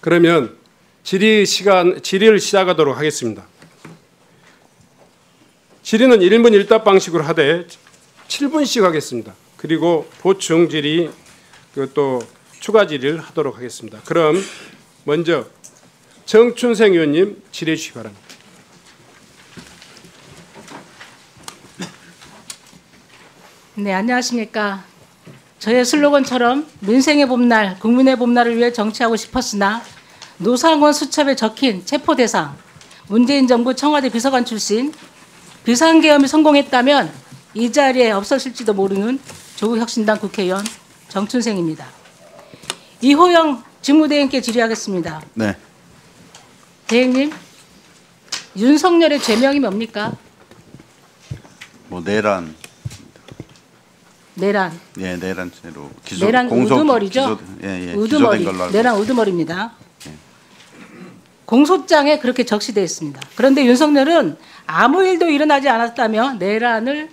그러면 질의를 시작하도록 하겠습니다. 질의는 1분 1답 방식으로 하되 7분씩 하겠습니다. 그리고 보충 질의 또 추가 질의를 하도록 하겠습니다. 그럼 먼저 정춘생 의원님 질의해 주시기 바랍니다. 네, 안녕하십니까. 저의 슬로건처럼 민생의 봄날, 국민의 봄날을 위해 정치하고 싶었으나 노상원 수첩에 적힌 체포 대상, 문재인 정부 청와대 비서관 출신, 비상계엄이 성공했다면 이 자리에 없었을지도 모르는 조국혁신당 국회의원 정춘생입니다. 이호영 직무대행께 질의하겠습니다. 네. 대행님, 윤석열의 죄명이 뭡니까? 내란. 내란. 예, 내란죄로 내란 우두머리죠? 우두머리. 내란 우두머리입니다. 공소장에 그렇게 적시되어 있습니다. 그런데 윤석열은 아무 일도 일어나지 않았다며 내란을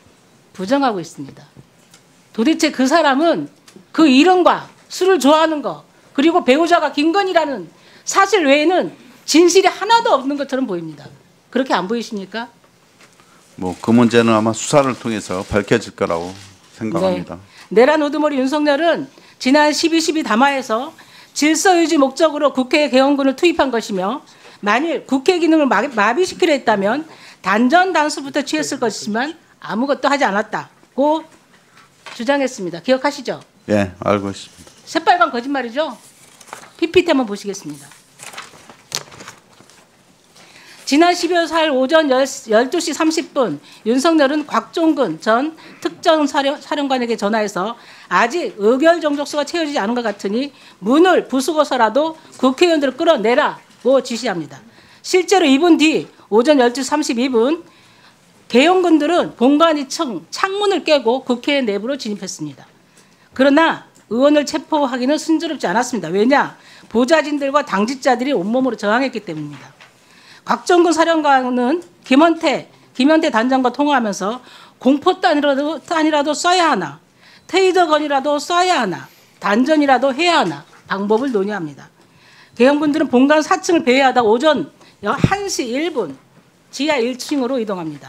부정하고 있습니다. 도대체 그 사람은 그 이름과 술을 좋아하는 거 그리고 배우자가 김건희라는 사실 외에는 진실이 하나도 없는 것처럼 보입니다. 그렇게 안 보이십니까? 그 문제는 아마 수사를 통해서 밝혀질 거라고 생각합니다. 네. 내란 우두머리 윤석열은 지난 12.12 담화에서 질서 유지 목적으로 국회 개헌군을 투입한 것이며 만일 국회 기능을 마비시키려 했다면 단전 단수부터 취했을 것이지만 아무것도 하지 않았다고 주장했습니다. 기억하시죠? 예, 알고 있습니다. 새빨간 거짓말이죠? PPT 한번 보시겠습니다. 지난 12월 4일 오전 12시 30분 윤석열은 곽종근 전 특전사령관에게 전화해서 아직 의결 정족수가 채워지지 않은 것 같으니 문을 부수고서라도 국회의원들을 끌어내라고 지시합니다. 실제로 2분 뒤 오전 12시 32분 개헌군들은 본관 2층 창문을 깨고 국회 내부로 진입했습니다. 그러나 의원을 체포하기는 순조롭지 않았습니다. 왜냐? 보좌진들과 당직자들이 온몸으로 저항했기 때문입니다. 곽정근 사령관은 김현태 단장과 통화하면서 공포탄이라도 쏴야 하나, 테이저건이라도 쏴야 하나, 단전이라도 해야 하나 방법을 논의합니다. 개헌군들은 본관 4층을 배회하다 오전 1시 1분 지하 1층으로 이동합니다.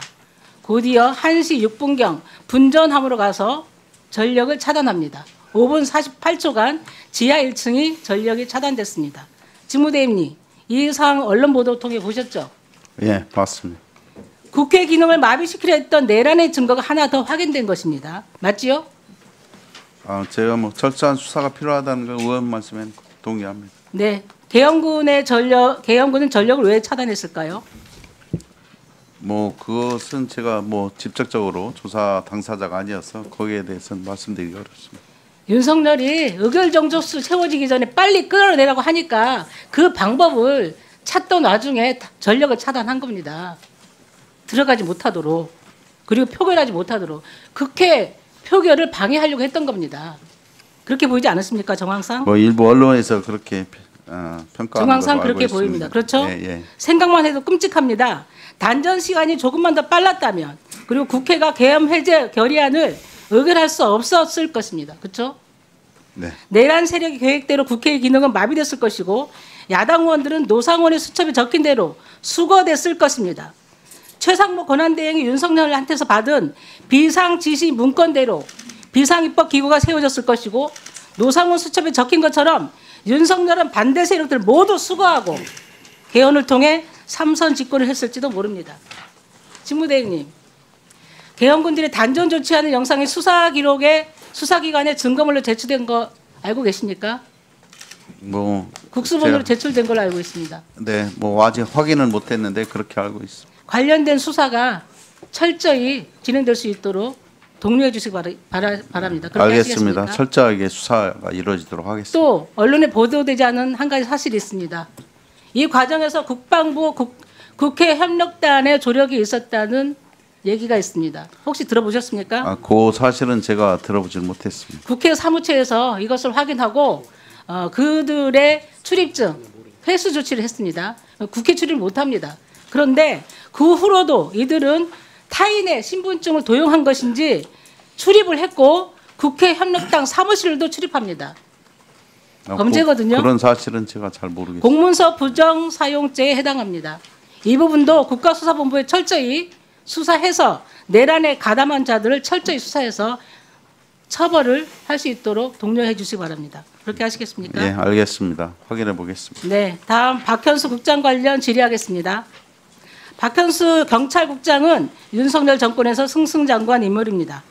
곧이어 1시 6분경 분전함으로 가서 전력을 차단합니다. 5분 48초간 지하 1층이 전력이 차단됐습니다. 직무대행님, 이 사항 언론 보도 통해 보셨죠? 예, 봤습니다. 국회 기능을 마비시키려 했던 내란의 증거가 하나 더 확인된 것입니다. 맞지요? 제가 철저한 수사가 필요하다는 걸 의원 말씀에 동의합니다. 네, 개헌군은 전력을 왜 차단했을까요? 그것은 제가 직접적으로 조사 당사자가 아니어서 거기에 대해서는 말씀드리기 어렵습니다. 윤석열이 의결 정족수 채워지기 전에 빨리 끌어내라고 하니까 그 방법을 찾던 와중에 전력을 차단한 겁니다. 들어가지 못하도록, 그리고 표결하지 못하도록 국회 표결을 방해하려고 했던 겁니다. 그렇게 보이지 않았습니까, 정황상? 일부 언론에서 그렇게 평가하는 정황상 그렇게 보입니다. 그렇죠? 예, 예. 생각만 해도 끔찍합니다. 단전 시간이 조금만 더 빨랐다면, 그리고 국회가 계엄 해제 결의안을 의결할 수 없었을 것입니다. 그렇죠? 네. 내란 세력의 계획대로 국회의 기능은 마비됐을 것이고 야당 의원들은 노상원의 수첩에 적힌 대로 수거됐을 것입니다. 최상무 권한대행이 윤석열한테서 받은 비상지시 문건대로 비상입법기구가 세워졌을 것이고 노상원 수첩에 적힌 것처럼 윤석열은 반대 세력들 모두 수거하고 개헌을 통해 삼선 집권을 했을지도 모릅니다. 직무대행님, 개헌군들이 단전 조치하는 영상이 수사기관에 증거물로 제출된 거 알고 계십니까? 국수본으로 제출된 걸로 알고 있습니다. 네, 아직 확인은 못했는데 그렇게 알고 있습니다. 관련된 수사가 철저히 진행될 수 있도록 독려해 주시기 바랍니다. 알겠습니다. 하시겠습니까? 철저하게 수사가 이루어지도록 하겠습니다. 또 언론에 보도되지 않은 한 가지 사실이 있습니다. 이 과정에서 국방부 국회 협력단의 조력이 있었다는 얘기가 있습니다. 혹시 들어보셨습니까? 그 사실은 제가 들어보질 못했습니다. 국회 사무처에서 이것을 확인하고 그들의 출입증 회수 조치를 했습니다. 국회 출입을 못합니다. 그런데 그 후로도 이들은 타인의 신분증을 도용한 것인지 출입을 했고 국회 협력당 사무실도 출입합니다. 범죄거든요. 그런 사실은 제가 잘 모르겠습니다. 공문서 부정 사용죄에 해당합니다. 이 부분도 국가수사본부에 철저히 수사해서 내란에 가담한 자들을 철저히 수사해서 처벌을 할 수 있도록 독려해 주시기 바랍니다. 그렇게 하시겠습니까? 예, 알겠습니다. 확인해 보겠습니다. 네, 다음 박현수 국장 관련 질의하겠습니다. 박현수 경찰국장은 윤석열 정권에서 승승장구한 인물입니다.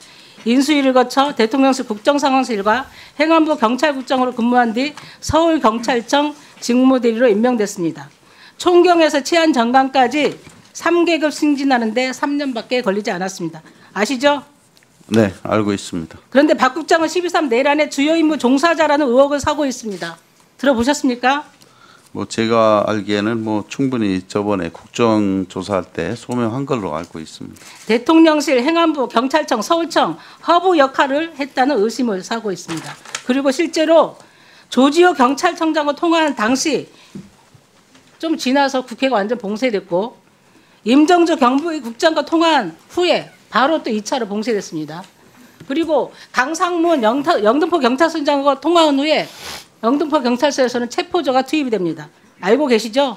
인수위를 거쳐 대통령실 국정상황실과 행안부 경찰국장으로 근무한 뒤 서울경찰청 직무대리로 임명됐습니다. 총경에서 치안정강까지 3계급 승진하는데 3년밖에 걸리지 않았습니다. 아시죠? 네, 알고 있습니다. 그런데 박 국장은 12.3 내란의 주요 임무 종사자라는 의혹을 사고 있습니다. 들어보셨습니까? 뭐 제가 알기에는 뭐 충분히 저번에 국정조사할 때 소명한 걸로 알고 있습니다. 대통령실, 행안부, 경찰청, 서울청 허브 역할을 했다는 의심을 사고 있습니다. 그리고 실제로 조지호 경찰청장과 통화한 당시 좀 지나서 국회가 완전 봉쇄됐고 임정주 경부위 국장과 통화한 후에 바로 또 2차로 봉쇄됐습니다. 그리고 강상문 영등포 경찰서장과 통화한 후에 영등포 경찰서에서는 체포조가 투입이 됩니다. 알고 계시죠?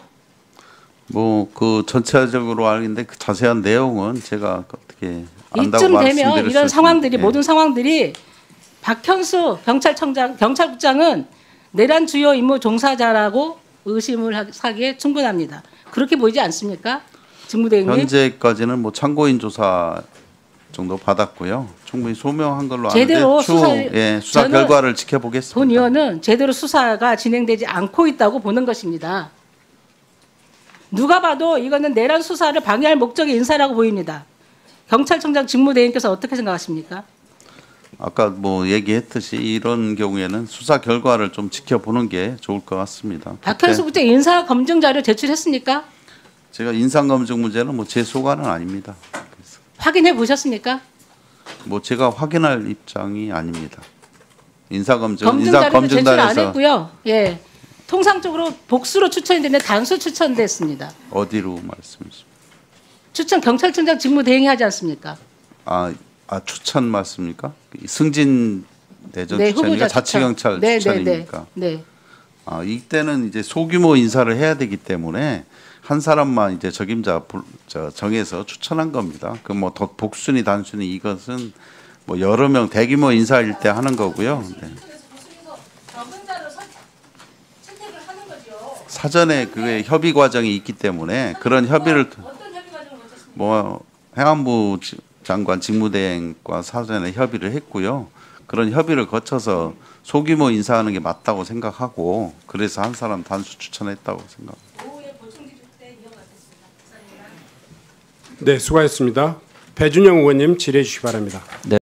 뭐 그 전체적으로 알겠는데 그 자세한 내용은 제가 어떻게 안다고 이쯤 되면 말씀드릴 이런 수 상황들이 있습니다. 모든 상황들이 박현수 경찰국장은 내란 주요 임무 종사자라고 의심을 하기에 충분합니다. 그렇게 보이지 않습니까? 직무대행님. 현재까지는 뭐 참고인 조사 정도 받았고요. 충분히 소명한 걸로 제대로 아는데 추후 수사 저는 결과를 지켜보겠습니다. 본 의원은 제대로 수사가 진행되지 않고 있다고 보는 것입니다. 누가 봐도 이거는 내란 수사를 방해할 목적의 인사라고 보입니다. 경찰청장 직무대행께서 어떻게 생각하십니까? 아까 뭐 얘기했듯이 이런 경우에는 수사 결과를 좀 지켜보는 게 좋을 것 같습니다. 박현수 국장 인사 검증 자료 제출했습니까? 제가 인상검증 문제는 뭐 제 소관은 아닙니다. 그래서 확인해 보셨습니까? 뭐 제가 확인할 입장이 아닙니다. 인사검증 검증 자료도 제출 안 인사검증단에서 했고요. 예, 통상적으로 복수로 추천이 되는데 단수 추천됐습니다. 어디로 말씀이십니까? 추천 경찰청장 직무대행이 하지 않습니까? 추천 맞습니까? 승진 대전 네, 추천이니까 후보자 자치경찰 추천. 추천입니까? 네. 이때는 이제 소규모 인사를 해야 되기 때문에 한 사람만 이제 적임자 정해서 추천한 겁니다. 그 뭐 복순위 단순히 이것은 뭐 여러 명 대규모 인사일 때 하는 거고요. 네. 사전에 그게 협의 과정이 있기 때문에 그런 협의를 뭐 행안부 장관 직무대행과 사전에 협의를 했고요. 그런 협의를 거쳐서 소규모 인사하는 게 맞다고 생각하고 그래서 한 사람 단수 추천했다고 생각합니다. 네, 수고하셨습니다. 배준영 의원님 질의해 주시기 바랍니다. 네.